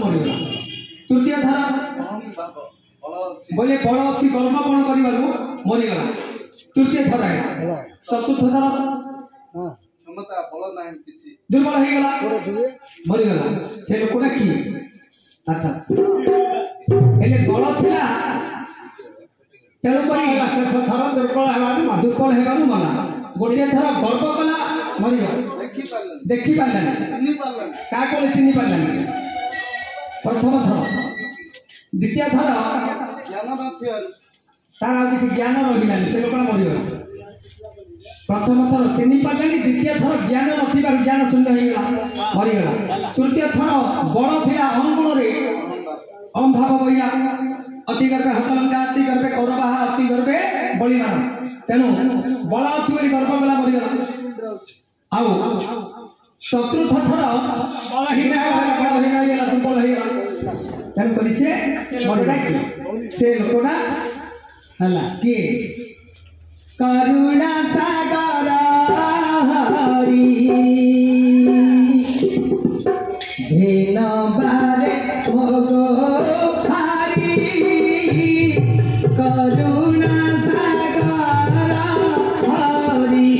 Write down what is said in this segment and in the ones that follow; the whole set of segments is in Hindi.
मरिगला तृतीय धारा बोले बड़ अच्छी कर्म कौन करबारु मरिगला तृतीय धारा चतुर्थ धारा क्षमता बल नाही किछि दुर्बल हो गला मरिगला से लोकटा की अच्छा एले बल थिला तेणु करी थर दुर्बल हेबारु मला गोटे थर गर्व कला मरिगला देखि पारलानी का कोले चिन्हि पारलानी प्रथम थर द्वितीय थर तार किसी ज्ञान रहिलानी से लोकटा मरिगला प्रथम थर चिन्हि पारलानी द्वितीय थर ज्ञान नथिबार ज्ञान शून्य होइगला मरिगला तृतीय थर बड़ थिला अहंगुण रे अहंभाव बइला अति गर्भे हतलंका अति गर्भे कौरवाहा अति गर्भे बलिमान तेणु बल अछि बोली गर्व कला मरिगला आउ चतुर्थ थर बलहीन होइगला दुर्बल होइगला तेणु करी से मरिगला से लोकटा हला के करुणा सागर हरि धेन बारे भोगो हरि करुणा सागर हरि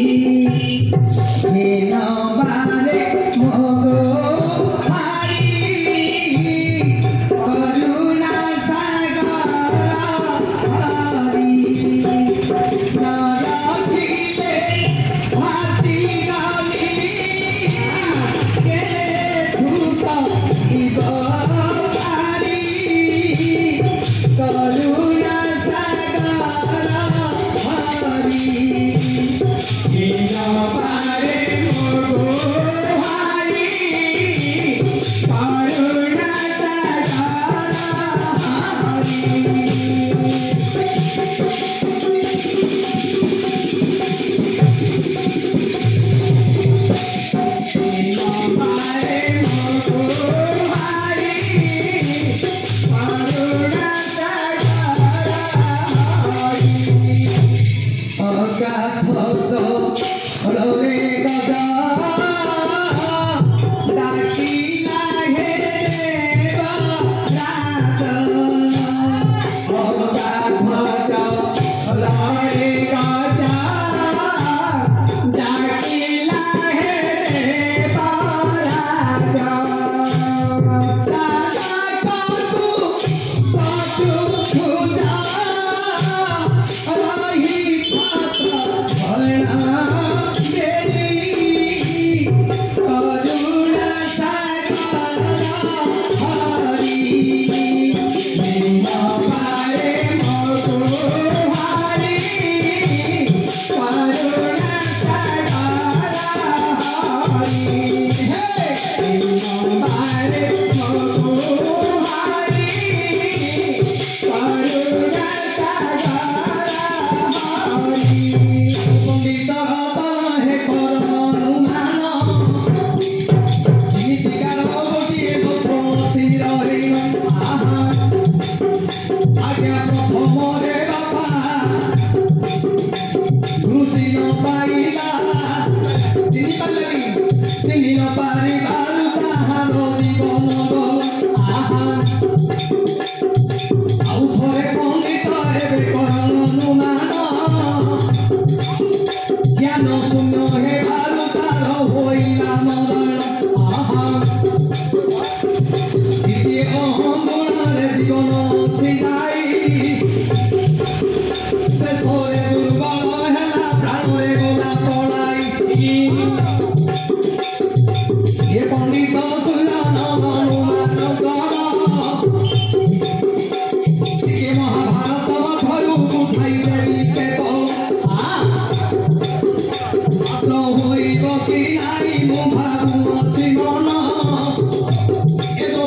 धेन बारे भोगो हरि करुणा सागर हरि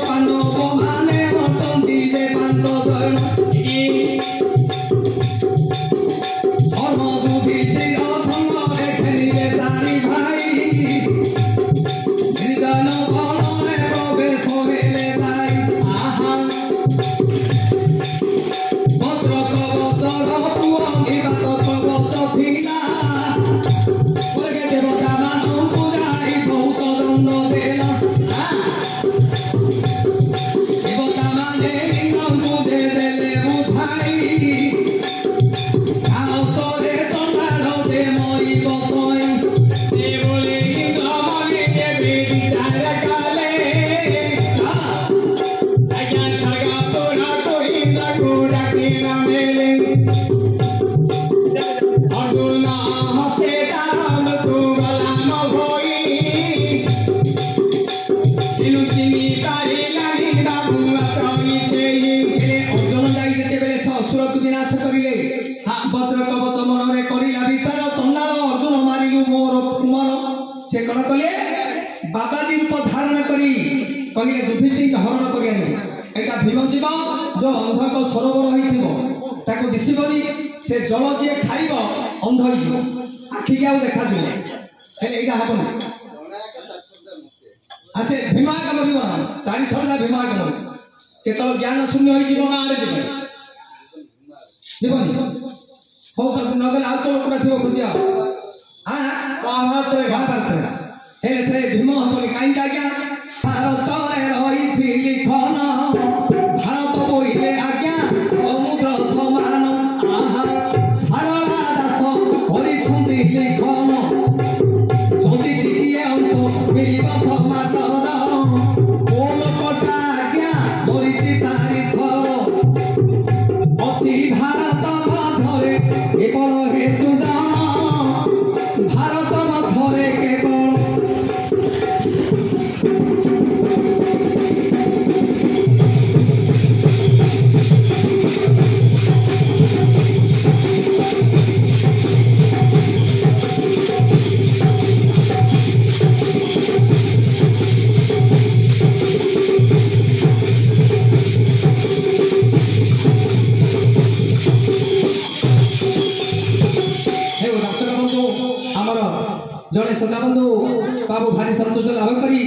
पांडव माने युधिष्ठिर हरण कर एटा भीम जीव जो अंधक सरोवर होता दिशबनी से जल जी खाइब अंध हो आखि के देखा जाए यहाँ हेनी आसे भीमाक मर चारि थर जा भीमाक मर केतल ज्ञान शून्य हो गाँव जीवन हो नगले आउ तो लोकटा थी खोजिया महाभारत से भीम हबनी कहीं आज्ञा भारत रही लिखन भारत बोले आज्ञा समुद्र समान सारला दास कर लिखन जदि टिकिए अंश मिल समाचार कोलकटा आज्ञा धरी चारि थर अति भारत मधरे केवल हे सुजान भारत मधरे केवल जड़े सदाबंधु बाबू भारी संतोष लाभ करी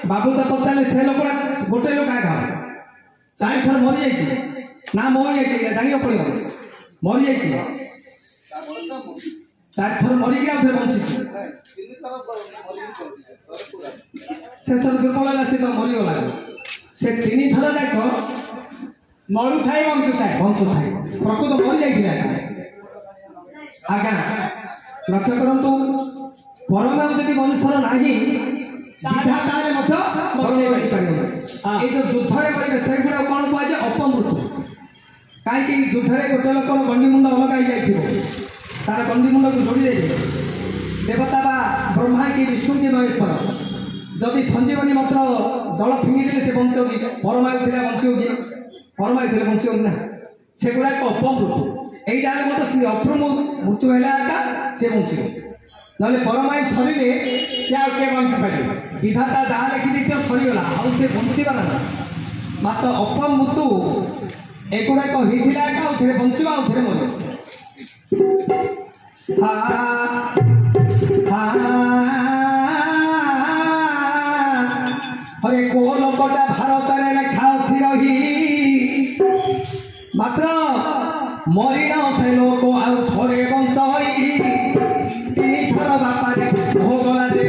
बाबू तो पचारे से लोक गोटे लोक आग चारि थर मरी जाइए ना मरी जाइए जान पड़ो मरी जाइए चारि थर मरिक बंची शेष दुर्बल है सी तो मरीगला से तीन थर जाक मरु थाए बंचु थाए प्रकृत मरी जाइए आज्ञा लक्ष्य करतु परमाणु जदि मनुष्यर नाही विधातारे जो युद्धरे करेंगे से गुड़ा कौन कहुए अपमृत्यु कहीं युद्धरे गोटे लोकर गंडी मुंड अलग हो तार गंडी मुंड को जोड़ी देवे देवता बा ब्रह्मा की विष्णु की महेश्वर जदि संजीवनी मंत्र जल फिंगिदे से बंचो कि परमायु थे बंचो कि परमायु थे बंचो ना से गुड़ा एक अपमृत्यु यही मत सी मृत्यु है सी बंचो ना परमायु सरिले से आगे बंची पारे विधाता जहाँ लिखी सरीगला आउ से बंचबार ना मात्र अपमृत्यु एगुड़ाक होता है बंचवा आउ थे मर हरे कोलकटा भारत लेखा अच्छी रही मात्र मरीन से लोक आउ थे बंच तीन थर बापारे भोगला दे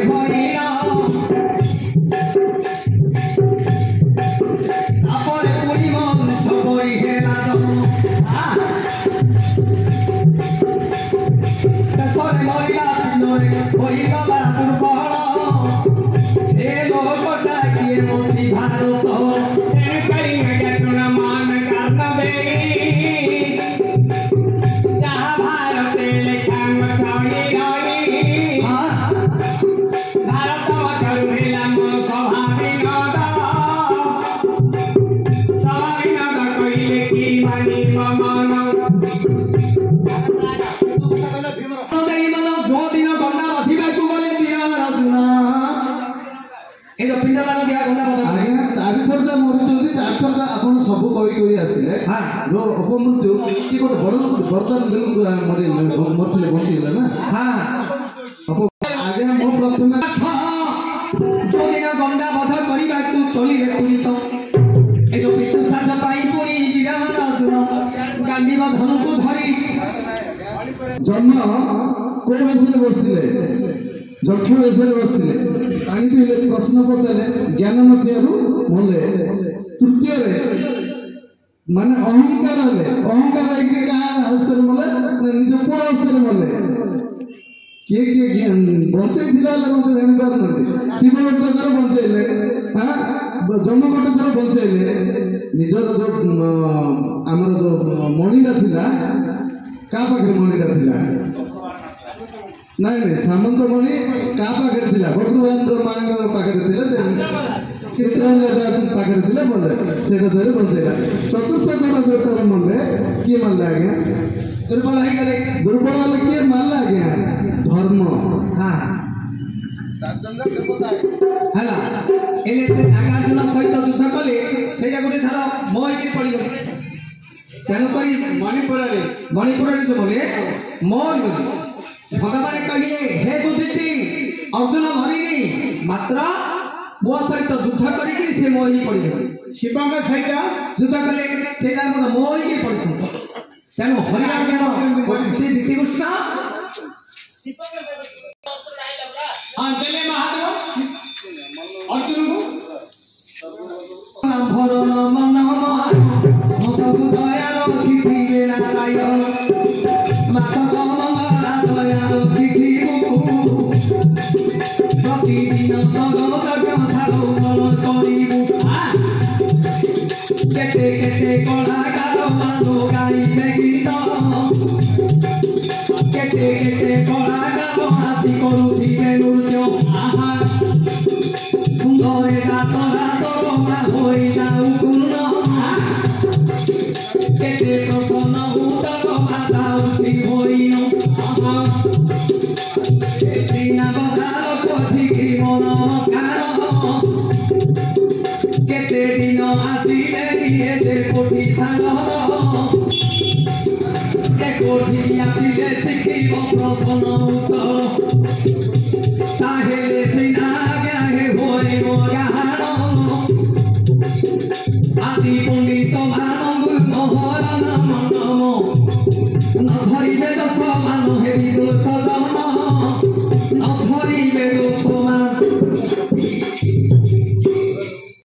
ସବୁ କହି ଆସିଲେ जो अपमृत्यु कि गोटे बड़ लोक बरदान मरते बंचीगला ना आज्ञा मो प्रथम जो दिन गंगा बध करने चलिए तुलित ए जो पितु श्राद्ध पाई पुणी विराम अर्जुन गांधी धनु को धरी जन्म को बेसरे बसते जक्ष बेसरे बसते पानी पीले प्रश्न पचारे ज्ञान नथियारू मले तृतीय माने अहंकार है अहंकार है कि का हस्तर मले निज पुआ हस्तर मले କିଏ ବଞ୍ଚେଇଥିଲା ହେଲେ ମୋତେ ଜାଣିପାରୁନାହାନ୍ତି। ଶିବ ଗୋଟେ ଥର ବଞ୍ଚେଇଲେ, ଜମ ଗୋଟେ ଥର ବଞ୍ଚେଇଲେ, ନିଜର ଯୋଉ ଆମର ଯୋଉ ମଣିଟା ଥିଲା, କାହା ପାଖରେ ମଣିଟା ଥିଲା? ନାଇଁ ସାମନ୍ତମଣି କାହା ପାଖରେ ଥିଲା? ବଟୁବାନ୍ଧର ମାଙ୍କ ପାଖରେ ଥିଲା, ଚିତ୍ରାଙ୍ଗଦା ପାଖରେ ଥିଲା, ବୋଲେ ସେଇଟା ଧରି ବଞ୍ଚେଇଲା। ଚତୁର୍ଥ ଥର ଯୋଉଟା ମଲେ କିଏ ମାରିଲା ଆଜ୍ଞା? ଦୁର୍ବଳ ହେଇଗଲେ। ଦୁର୍ବଳ ହେଲେ କିଏ ମାରିଲା ଆଜ୍ଞା? ଧର୍ମ। ହେଲା ହେଲେ ସେ ନାଗାର୍ଜୁନ ସହିତ ଯୁଦ୍ଧ କଲେ, ସେଇଟା ଗୋଟେ ଥର ମୋ ହେଇକି ପଡ଼ିଗଲେ। ତେଣୁକରି ମଣିପୁରରେ ଯୋଉ ବୋଲେ ମୋ ଭଗବାନ କହିଲେ, ହେ ଯୁଧିଷ୍ଠିର, ଅର୍ଜୁନ ମରିନି, ମାତ୍ର ମୋ ସହିତ ଯୁଦ୍ଧ କରିକି ସେ ମୋ ହେଇକି ପଡ଼ିଗଲେ। ଶିବଙ୍କ ସହିତ ଯୁଦ୍ଧ କଲେ, ସେଇଟା ମୋର ମୋ ହେଇକି ପଡ଼ିଛନ୍ତି। ତେଣୁ ହରିରାମ ସେ ଦ୍ୱିତୀୟ ଦେଲେ ମହାଦେବ ଅର୍ଜୁନକୁ ଭରଣ ମନ ସବୁ ଦୟାର ଥିବେ ନାରାୟଣ ମାସକ ମଙ୍ଗଳା ଦୟାର ଥିବୁ ପ୍ରତିଦିନ କରିବୁ କେତେ କେତେ କଳାକାର ମାନ ଗାଇବେ ଗୀତ କେତେ କେତେ କଳାକାର ଆସି କରୁଥିବେ ନୃତ୍ୟ ସୁନ୍ଦରେ ରାତ ରାତ ରମା ହୋଇଯାଉ ପୂର୍ଣ୍ଣ କେତେ ପ୍ରସନ୍ନ ଉତ୍ତର ବାଧାଉଛି ହୋଇନ ଦିନା ବଜାର ପଥିକି ମନ କାର କେତେ ଦିନ ଆସିଲେ ଏତେ କୋଟି ସାଗର କୋଠି ଆସିଲେ ଶିଖିବ ପ୍ରସନ୍ନ ଉତ୍ତର